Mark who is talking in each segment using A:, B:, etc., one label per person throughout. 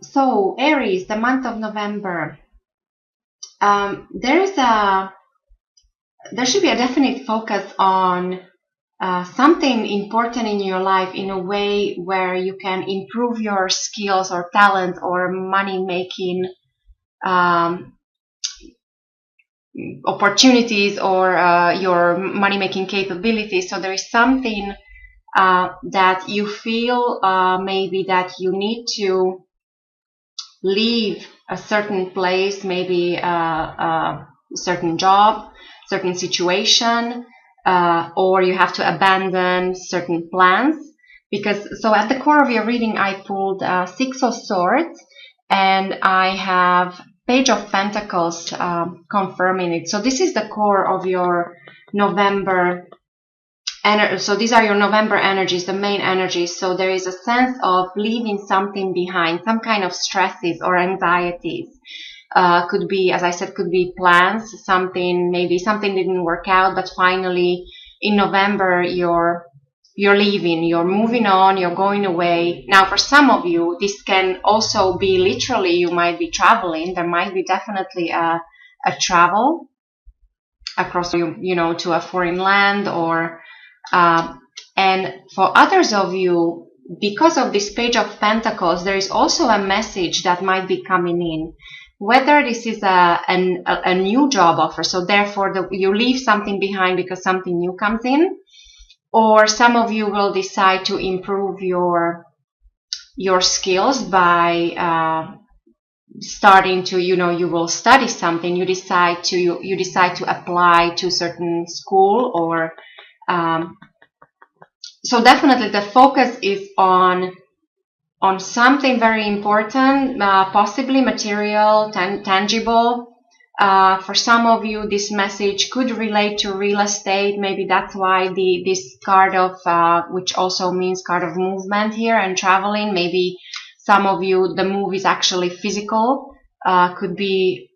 A: So Aries, the month of November, there should be a definite focus on something important in your life in a way where you can improve your skills or talent or money making um, opportunities or your money making capabilities. So there is something that you feel maybe that you need to leave a certain place, maybe a certain job, certain situation, or you have to abandon certain plans. Because so at the core of your reading, I pulled Six of Swords, and I have Page of Pentacles confirming it. So this is the core of your November. So these are your November energies, the main energies. So there is a sense of leaving something behind, some kind of stresses or anxieties. Could be, as I said, could be plans, maybe something didn't work out, but finally in November you're leaving, you're moving on, you're going away. Now for some of you, this can also be literally, you might be traveling. There might be definitely a travel across, to a foreign land or and for others of you, because of this Page of Pentacles, there is also a message that might be coming in. Whether this is a new job offer, so therefore you leave something behind because something new comes in, or some of you will decide to improve your skills by starting to, you will study something, you decide to apply to certain school or so definitely the focus is on something very important, possibly material, tangible. For some of you, this message could relate to real estate. Maybe that's why this card of, which also means card of movement here and traveling. Maybe some of you, the move is actually physical. Could be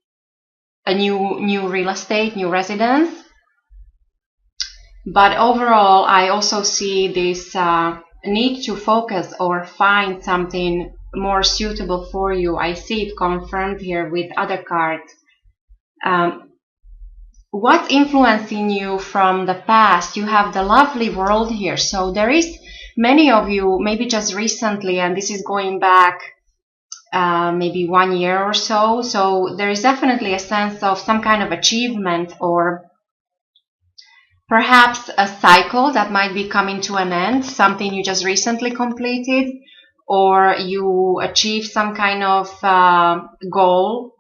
A: a new real estate, new residence. But overall, I also see this need to focus or find something more suitable for you. I see it confirmed here with other cards. What's influencing you from the past? You have the lovely World here. So there is many of you, maybe just recently, and this is going back maybe 1 year or so. So there is definitely a sense of some kind of achievement or perhaps a cycle that might be coming to an end, something you just recently completed, or you achieved some kind of goal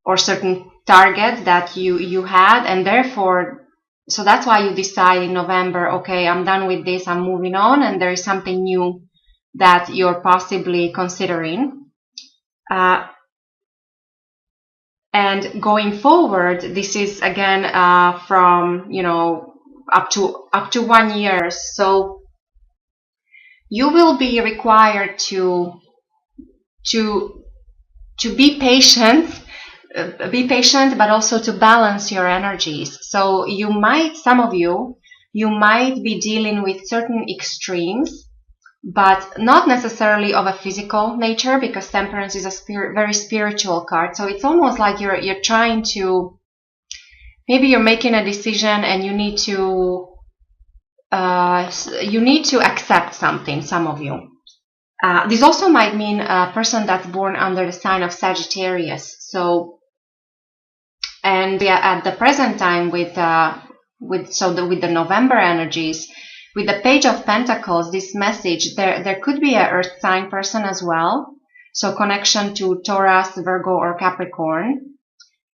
A: or certain target that you had, and therefore, so that's why you decide in November, okay, I'm done with this, I'm moving on, and there is something new that you're possibly considering. And going forward, this is again from up to 1 year. So you will be required to be patient, but also to balance your energies. So some of you might be dealing with certain extremes, but not necessarily of a physical nature, because Temperance is a very spiritual card. So it's almost like you're trying to, maybe you're making a decision and you need to accept something, some of you. This also might mean a person that's born under the sign of Sagittarius. So, and at the present time with the November energies, with the Page of Pentacles, this message, there could be an earth sign person as well. So connection to Taurus, Virgo, or Capricorn.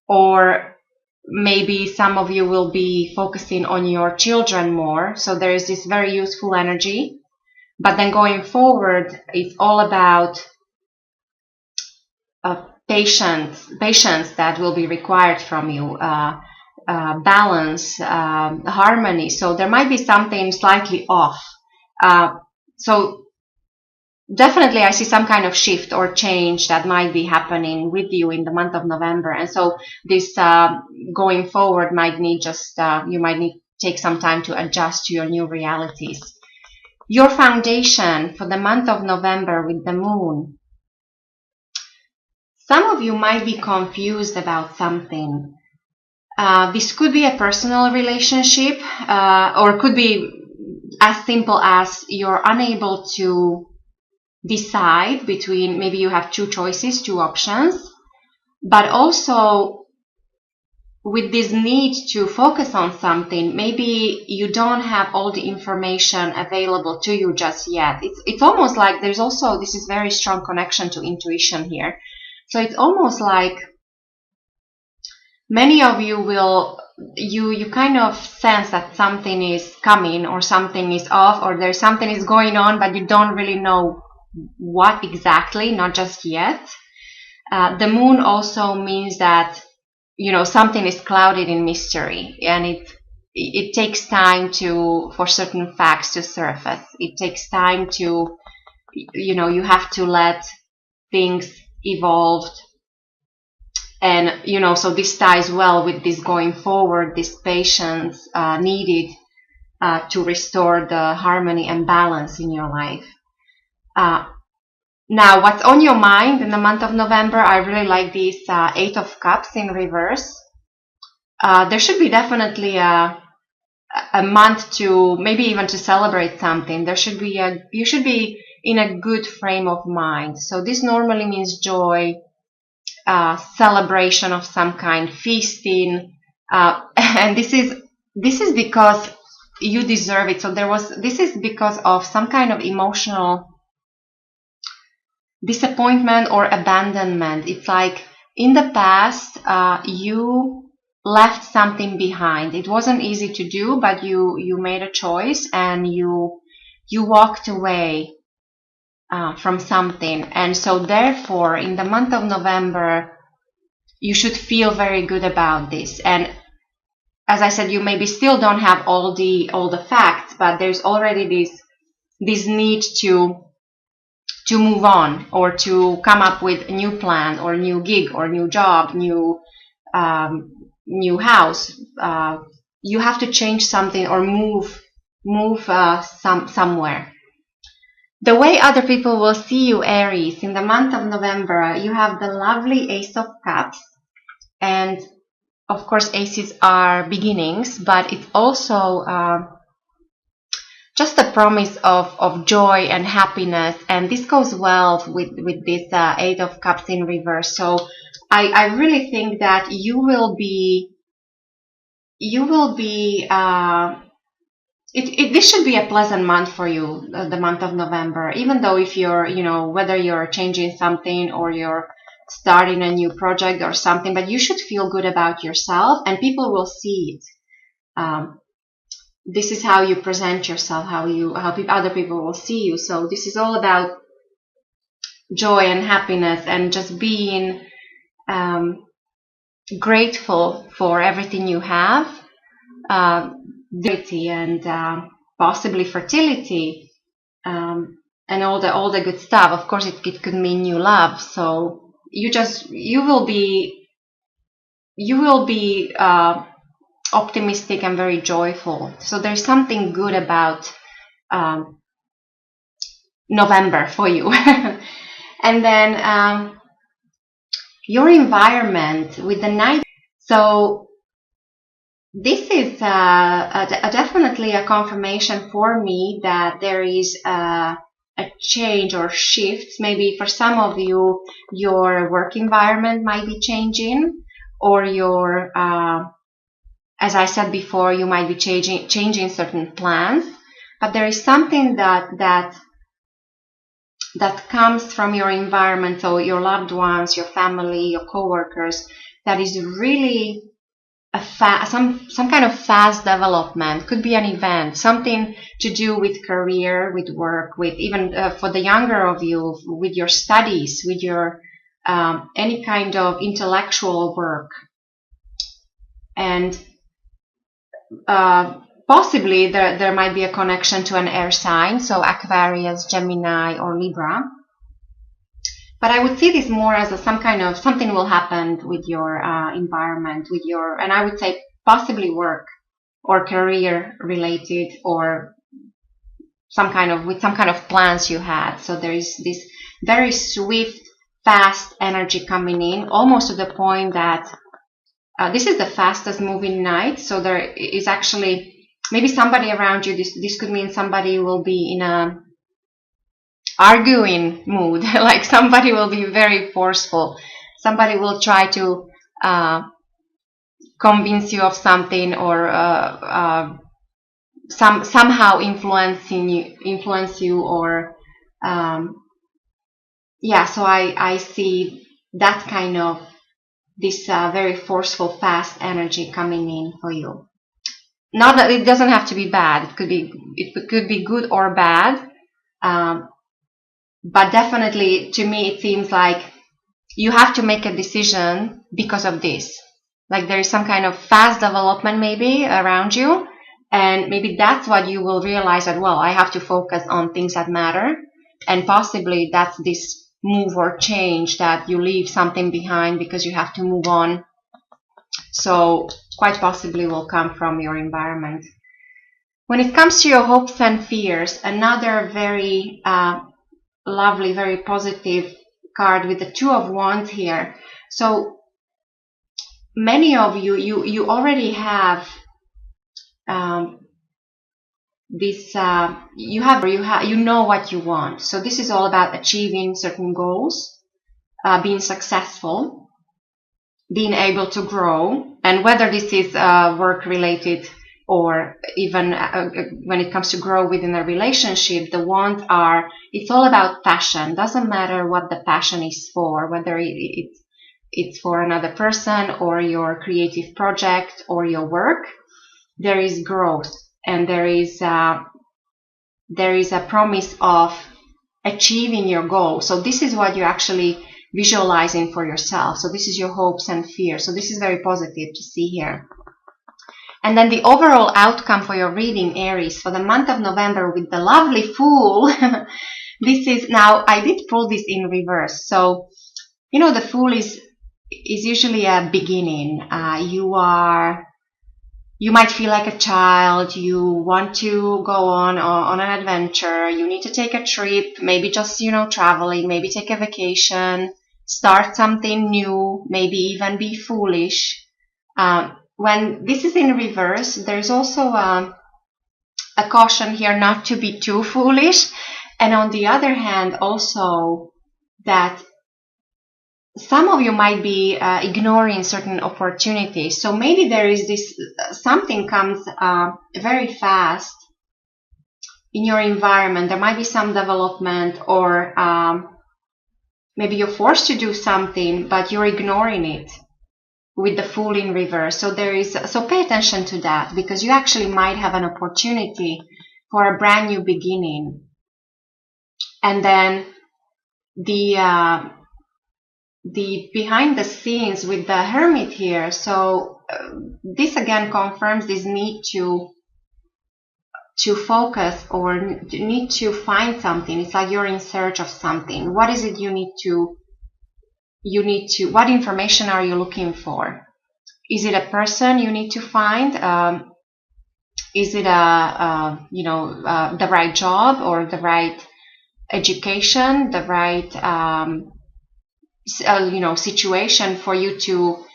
A: Or maybe some of you will be focusing on your children more. So there is this very useful energy. But then going forward, it's all about patience that will be required from you. Balance, harmony. So there might be something slightly off. So definitely I see some kind of shift or change that might be happening with you in the month of November. And so this going forward might need you might need to take some time to adjust to your new realities. Your foundation for the month of November with the moon. Some of you might be confused about something. This could be a personal relationship, or could be as simple as you're unable to decide between, maybe you have two choices, two options, but also with this need to focus on something, maybe you don't have all the information available to you just yet. It's almost like there's also, this is very strong connection to intuition here. So it's almost like many of you will, you kind of sense that something is coming or something is off or there's something is going on, but you don't really know what exactly, not just yet. The moon also means that, you know, something is clouded in mystery, and it takes time for certain facts to surface. It takes time to, you know, you have to let things evolve. And, you know, so this ties well with this going forward, this patience needed to restore the harmony and balance in your life. Now, what's on your mind in the month of November? I really like this Eight of Cups in reverse. There should be definitely a month to, maybe even to celebrate something. There should be you should be in a good frame of mind. So this normally means joy, celebration of some kind, feasting, and this is because you deserve it. So this is because of some kind of emotional disappointment or abandonment. It's like in the past, you left something behind. It wasn't easy to do, but you made a choice and you walked away from something. And so therefore, in the month of November, you should feel very good about this. And as I said, you maybe still don't have all the facts, but there's already this need to move on, or to come up with a new plan or new gig or new job, new house. You have to change something or move somewhere. The way other people will see you, Aries, in the month of November, you have the lovely Ace of Cups. And of course, aces are beginnings, but it's also just a promise of joy and happiness. And this goes well with this Eight of Cups in reverse. So I really think that you will be this should be a pleasant month for you, the month of November, even though if you're, you know, whether you're changing something or you're starting a new project or something, but you should feel good about yourself and people will see it. This is how you present yourself, how other people will see you. So this is all about joy and happiness and just being grateful for everything you have, and possibly fertility, and all the good stuff. Of course, it could mean new love. So you will be optimistic and very joyful. So there's something good about November for you. And then your environment with the night. So this is definitely a confirmation for me that there is a change or shift. Maybe for some of you, your work environment might be changing, or your as I said before, you might be changing certain plans, but there is something that comes from your environment, so your loved ones, your family, your coworkers, that is really some kind of fast development. Could be an event, something to do with career, with work, with even for the younger of you, with your studies, with your any kind of intellectual work. And possibly there might be a connection to an air sign, so Aquarius, Gemini, or Libra. But I would see this more as something will happen with your environment, and I would say possibly work or career related, or some kind of plans you had. So there is this very swift fast energy coming in, almost to the point that this is the fastest moving night. So there is actually maybe somebody around you. This could mean somebody will be in a arguing mood, like somebody will be very forceful. Somebody will try to convince you of something, or somehow influence you, or yeah. So I see that kind of this very forceful, fast energy coming in for you. Not that it doesn't have to be bad. It could be good or bad. But definitely, to me, it seems like you have to make a decision because of this. Like there is some kind of fast development maybe around you, and maybe that's what you will realize, that, well, I have to focus on things that matter, and possibly that's this move or change, that you leave something behind because you have to move on. So quite possibly will come from your environment. When it comes to your hopes and fears, another very lovely, very positive card with the Two of Wands here. So many of you already have this. You know what you want. So this is all about achieving certain goals, being successful, being able to grow, and whether this is work related, or even when it comes to grow within a relationship, the wands are, it's all about passion. Doesn't matter what the passion is for, whether it's for another person, or your creative project, or your work. There is growth, and there is a promise of achieving your goal. So this is what you're actually visualizing for yourself. So this is your hopes and fears. So this is very positive to see here. And then the overall outcome for your reading, Aries, for the month of November, with the lovely Fool. This is, now I did pull this in reverse. So, you know, the Fool is usually a beginning. You might feel like a child. You want to go on an adventure. You need to take a trip, maybe just, traveling, maybe take a vacation, start something new, maybe even be foolish. When this is in reverse, there's also a caution here not to be too foolish. And on the other hand, also that some of you might be ignoring certain opportunities. So maybe there is this, something comes very fast in your environment. There might be some development, or maybe you're forced to do something, but you're ignoring it, with the Fool in reverse. So so pay attention to that, because you actually might have an opportunity for a brand new beginning. And then the behind the scenes with the Hermit here. So this again confirms this need to focus, or need to find something. It's like you're in search of something. What is it you need to, what information are you looking for? Is it a person you need to find? Is it the right job, or the right education, the right situation for you to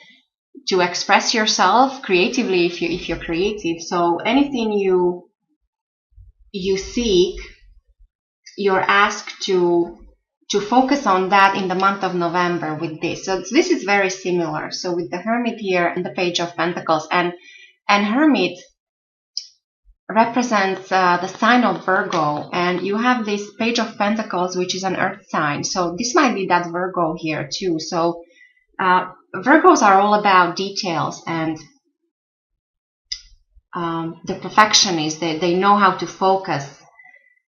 A: express yourself creatively, if you're creative. So anything you seek, you're asked to focus on that in the month of November with this. So this is very similar. So with the Hermit here and the Page of Pentacles, and Hermit represents the sign of Virgo, and you have this Page of Pentacles, which is an earth sign. So this might be that Virgo here too. So Virgos are all about details, and the perfectionists. They know how to focus.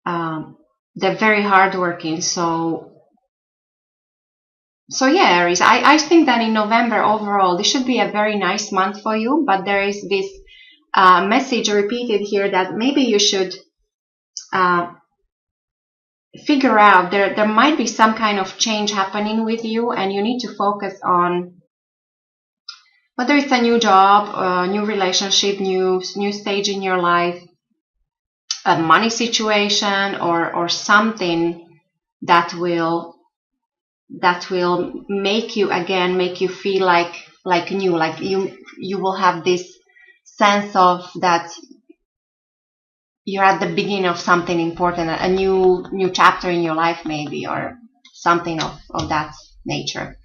A: They're very hardworking. So yeah, Aries, I think that in November overall, this should be a very nice month for you. But there is this message repeated here that maybe you should figure out, there might be some kind of change happening with you, and you need to focus on whether it's a new job, new relationship, new stage in your life, a money situation, or something that will that will make you feel like new, like you will have this sense of that you're at the beginning of something important, a new chapter in your life maybe, or something of that nature.